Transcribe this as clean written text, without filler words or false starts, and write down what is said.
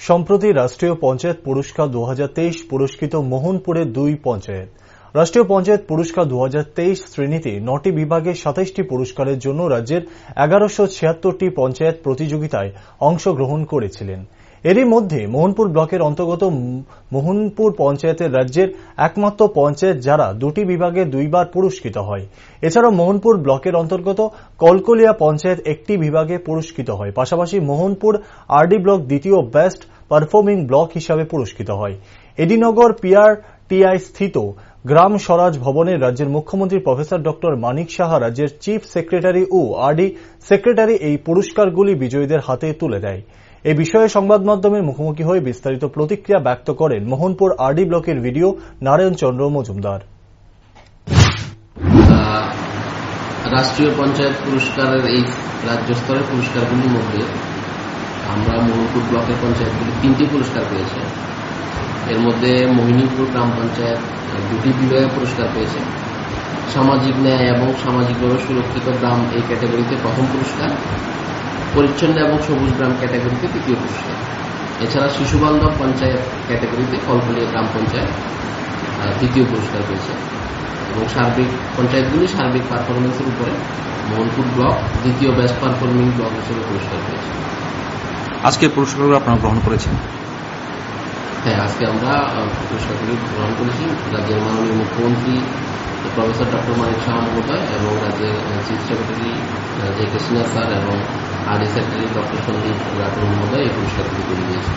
সম্প্রতি রাষ্ট্রীয় পঞ্চায়েত পুরস্কার 2023 পুরস্কৃত মোহনপুরের দুই পঞ্চায়েত। রাষ্ট্রীয় পঞ্চায়েত পুরস্কার 2023 শ্রেণীতে 9টি বিভাগে 27টি পুরস্কারের জন্য রাজ্যের 1176টি পঞ্চায়েত প্রতিযোগিতায় অংশগ্রহণ করেছিলেন। এরই মধ্যে মোহনপুর ব্লকের অন্তর্গত মোহনপুর পঞ্চায়েতের রাজ্যের একমাত্র পঞ্চায়েত যারা দুটি বিভাগে দুইবার পুরস্কৃত হয়। এছাড়াও মোহনপুর ব্লকের অন্তর্গত কলকলিয়া পঞ্চায়েত একটি বিভাগে পুরস্কৃত হয়। পাশাপাশি মোহনপুর আরডি ব্লক দ্বিতীয় বেস্ট পারফর্মিং ব্লক হিসাবে পুরস্কৃত হয়। এডিনগর পিআরটিআই স্থিত গ্রাম স্বরাজ ভবনে রাজ্যের মুখ্যমন্ত্রী প্রফেসর ডক্টর মানিক সাহা, রাজ্যের চিফ সেক্রেটারি ও আরডি সেক্রেটারি এই পুরস্কারগুলি বিজয়ীদের হাতে তুলে দেয়। এই বিষয়ে সংবাদ মাধ্যমের মুখোমুখি হয়ে বিস্তারিত প্রতিক্রিয়া ব্যক্ত করেন মোহনপুর আরডি ব্লকের ভিডিও নারায়ণ চন্দ্র মজুমদার। রাষ্ট্রীয় পঞ্চায়েত পুরস্কারের এই রাজ্য স্তরের পুরস্কারগুলির মধ্যে আমরা মোহনপুর ব্লকের পঞ্চায়েতগুলি 3টি পুরস্কার পেয়েছে। এর মধ্যে মোহিনীপুর গ্রাম পঞ্চায়েত 2টি বিভাগে পুরস্কার পেয়েছে। সামাজিক ন্যায় এবং সামাজিকভাবে সুরক্ষিত গ্রাম এই ক্যাটাগরিতে প্রথম পুরস্কার, পরিচ্ছন্ন এবং সবুজ গ্রাম ক্যাটাগরিতে তৃতীয় পুরস্কার। এছাড়া শিশুবান্ধব পঞ্চায়েত ক্যাটাগরিতে কলকলিয়া গ্রাম পঞ্চায়েত তৃতীয় পুরস্কার পেয়েছে এবং পঞ্চায়েতগুলি সার্বিক পারফরমেন্সের উপরে মোহনপুর ব্লক দ্বিতীয় বেস্ট পারফর্মিং ব্লক হিসেবে পুরস্কার পেয়েছে। আজকে পুরস্কারগুলো আপনারা গ্রহণ করেছেন? হ্যাঁ, আজকে আমরা পুরস্কারগুলি গ্রহণ করেছি। রাজ্যের মাননীয় মুখ্যমন্ত্রী প্রফেসর ডক্টর মানিক সাহা মহোদয় এবং রাজ্যের chief secretary J K. Sinha sir এবং RD secretary doctor Sandeep Rathore মহোদয় এই পুরস্কারগুলি করে দিয়েছেন।